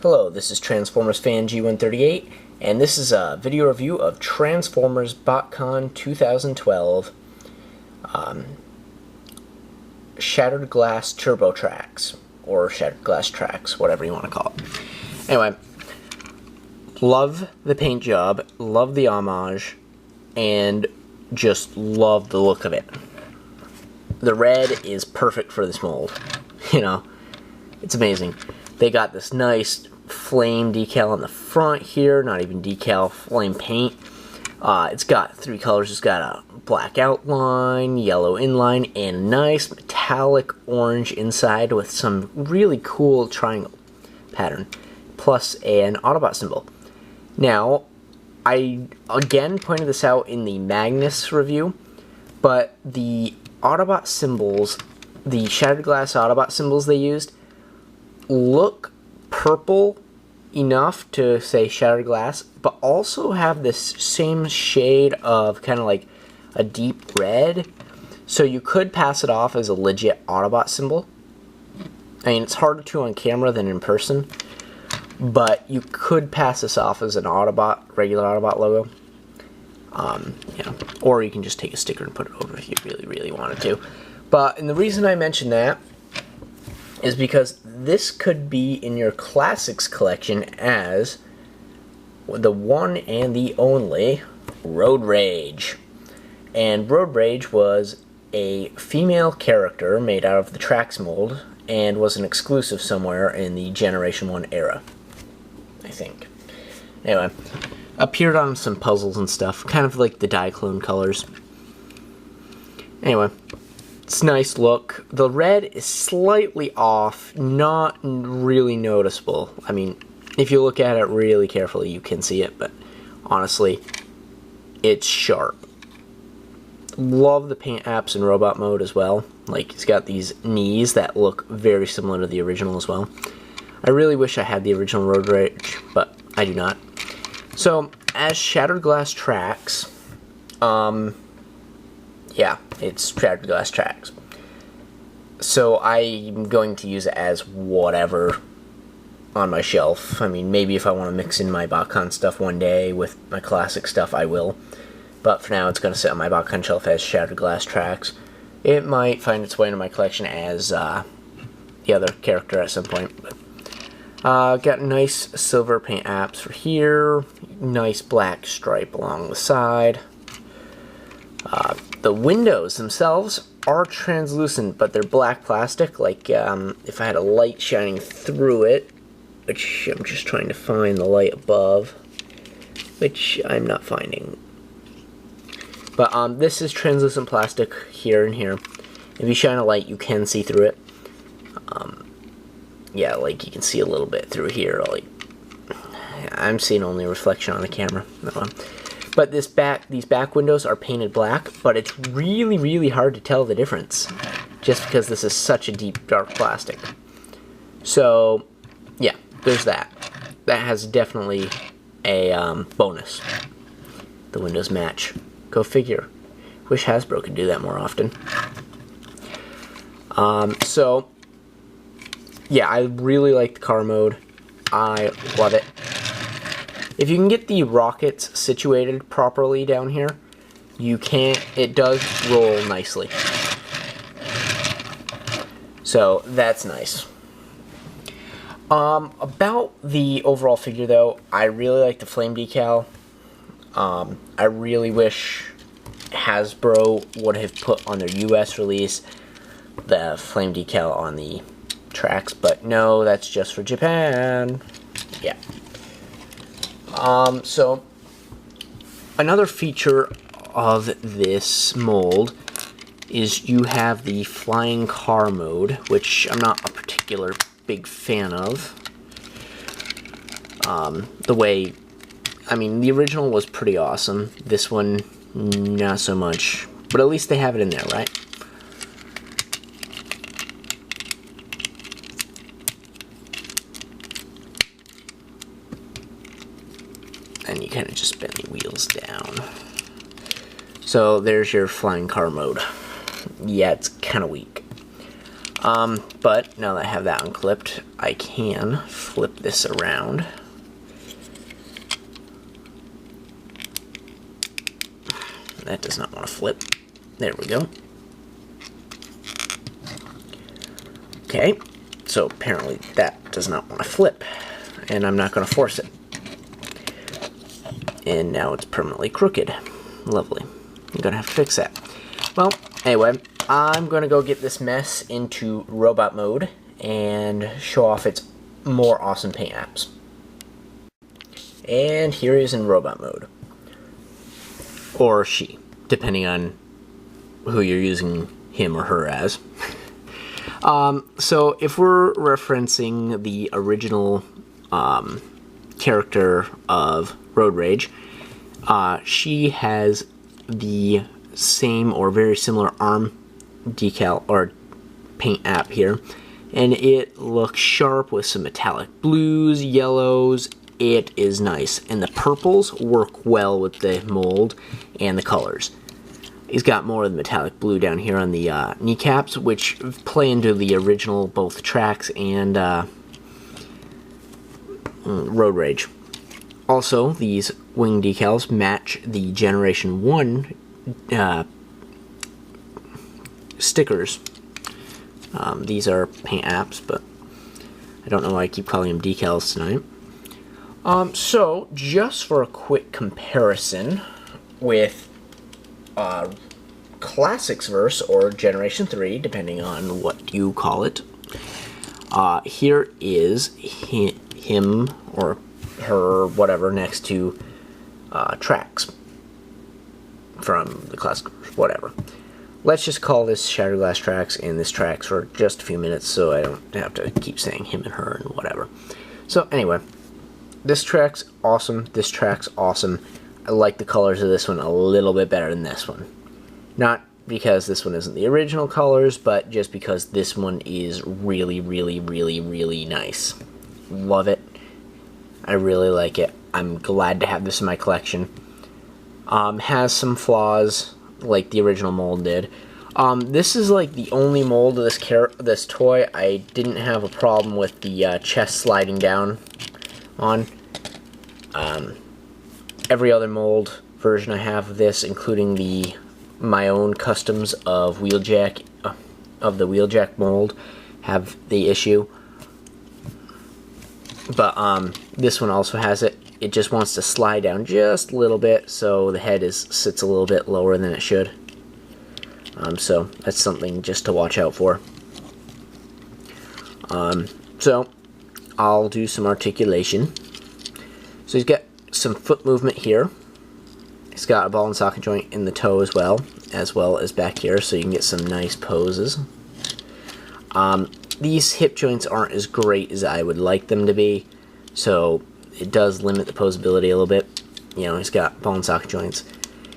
Hello, this is Transformers fan G138, and this is a video review of Transformers Botcon 2012 Shattered Glass Turbo Tracks, or Shattered Glass Tracks, whatever you want to call it. Anyway, love the paint job, love the homage, and just love the look of it. The red is perfect for this mold, you know, it's amazing. They got this nice flame decal on the front here, not even decal, flame paint. It's got three colors. It's got a black outline, yellow inline, and a nice metallic orange inside with some really cool triangle pattern, plus an Autobot symbol. Now, I again pointed this out in the Magnus review, but the Autobot symbols, the Shattered Glass Autobot symbols they used, look purple enough to say Shattered Glass, but also have this same shade of kind of like a deep red, so you could pass it off as a legit Autobot symbol. I mean, it's harder to on camera than in person, but you could pass this off as an Autobot, regular Autobot logo. Yeah, or you can just take a sticker and put it over if you really wanted to. And the reason I mention that is because this could be in your Classics collection as the one and the only Road Rage. And Road Rage was a female character made out of the Tracks mold and was an exclusive somewhere in the Generation 1 era, I think. Anyway, appeared on some puzzles and stuff, kind of like the Diaclone colors. Anyway, it's a nice look. The red is slightly off, not really noticeable. I mean, if you look at it really carefully, you can see it, but honestly, it's sharp. Love the paint apps in robot mode as well. Like, it's got these knees that look very similar to the original as well. I really wish I had the original Road Rage, but I do not. So, as Shattered Glass Tracks, yeah, it's Shattered Glass Tracks. So I'm going to use it as whatever on my shelf. I mean, maybe if I want to mix in my Botcon stuff one day with my classic stuff, I will. But for now, it's going to sit on my Botcon shelf as Shattered Glass Tracks. It might find its way into my collection as the other character at some point. Got nice silver paint apps for here. Nice black stripe along the side. The windows themselves are translucent, but they're black plastic, like if I had a light shining through it, which I'm just trying to find the light above, which I'm not finding. But this is translucent plastic here and here. If you shine a light, you can see through it. Yeah, like you can see a little bit through here. Like, I'm seeing only reflection on the camera. But these back windows are painted black, but it's really hard to tell the difference, just because this is such a deep, dark plastic. So, yeah, there's that. That has definitely a bonus. The windows match. Go figure. Wish Hasbro could do that more often. So, yeah, I really like the car mode. I love it. If you can get the rockets situated properly down here, it does roll nicely. So that's nice. About the overall figure though, I really like the flame decal. I really wish Hasbro would have put on their US release the flame decal on the tracks, but no, that's just for Japan. Yeah. So, another feature of this mold is you have the flying car mode, which I'm not a particular big fan of. I mean, the original was pretty awesome. This one, not so much. But at least they have it in there, right? And you kind of just bend the wheels down. So there's your flying car mode. Yeah, it's kind of weak. But now that I have that unclipped, I can flip this around. That does not want to flip. There we go. Okay, so apparently that does not want to flip, and I'm not going to force it. And now it's permanently crooked. Lovely. I'm going to have to fix that. Well, anyway, I'm going to go get this mess into robot mode and show off its more awesome paint apps. And here he is in robot mode. Or she, depending on who you're using him or her as. So if we're referencing the original character of Road Rage, she has the same or very similar arm decal or paint app here, and it looks sharp with some metallic blues, yellows. It is nice, and the purples work well with the mold and the colors. He's got more of the metallic blue down here on the kneecaps, which play into the original both tracks and Road Rage. Also, these wing decals match the Generation 1 stickers. These are paint apps, but I don't know why I keep calling them decals tonight. So, just for a quick comparison with Classics verse or Generation 3, depending on what you call it, here is him or her, whatever, next to tracks from the Classic verse, whatever. Let's just call this Shattered Glass Tracks and this Tracks for just a few minutes so I don't have to keep saying him and her and whatever. So anyway, this track's awesome, this track's awesome. I like the colors of this one a little bit better than this one. Not because this one isn't the original colors, but just because this one is really, really, really, really nice. Love it. I really like it. I'm glad to have this in my collection. Has some flaws, like the original mold did. This is like the only mold of this toy I didn't have a problem with the chest sliding down on. Every other mold version I have of this, including my own customs of Wheeljack, of the Wheeljack mold, have the issue. But this one also has it. It just wants to slide down just a little bit, so the head sits a little bit lower than it should. So that's something just to watch out for. So I'll do some articulation. So he's got some foot movement here. He's got a ball and socket joint in the toe as well as back here, so you can get some nice poses. These hip joints aren't as great as I would like them to be, so it does limit the posability a little bit. You know, he's got ball and socket joints.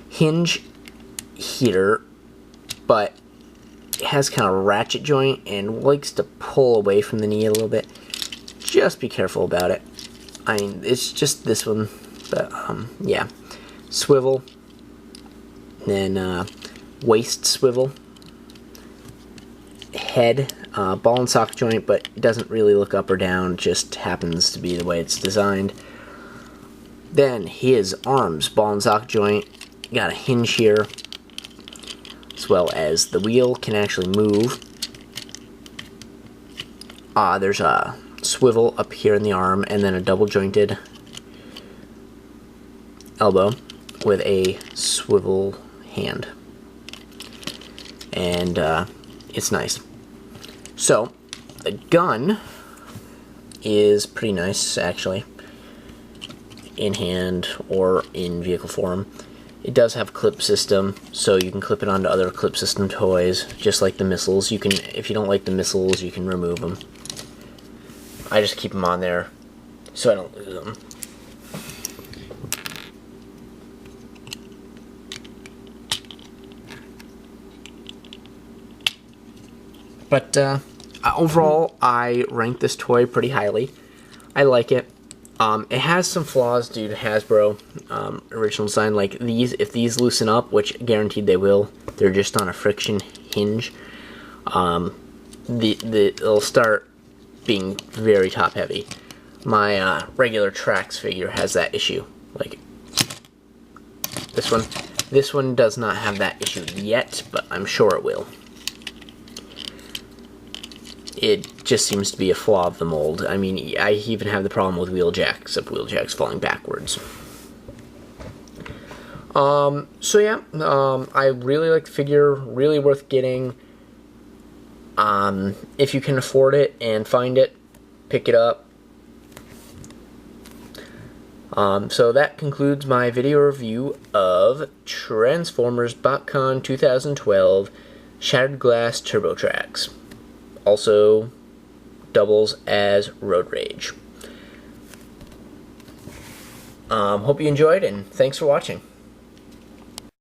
Hinge here, but it has kind of a ratchet joint and likes to pull away from the knee a little bit. Just be careful about it. I mean, it's just this one, but yeah. Swivel, then waist swivel, head, ball and socket joint, but it doesn't really look up or down, just happens to be the way it's designed. Then his arms, ball and socket joint, got a hinge here, as well as the wheel can actually move. There's a swivel up here in the arm, and then a double jointed elbow with a swivel hand. And it's nice. So, the gun is pretty nice, actually, in hand or in vehicle form. It does have a clip system, so you can clip it onto other clip system toys, just like the missiles. You can, if you don't like the missiles, you can remove them. I just keep them on there so I don't lose them. But overall, I rank this toy pretty highly. I like it. It has some flaws due to Hasbro original design. Like these, if these loosen up, which guaranteed they will, they're just on a friction hinge. it'll start being very top heavy. My regular Tracks figure has that issue. Like this one does not have that issue yet, but I'm sure it will. It just seems to be a flaw of the mold. I mean, I even have the problem with wheeljacks, of wheeljacks falling backwards. So yeah, I really like the figure, really worth getting. If you can afford it and find it, pick it up. So that concludes my video review of Transformers Botcon 2012 Shattered Glass Turbo Tracks. Also doubles as Road Rage. Hope you enjoyed, and thanks for watching.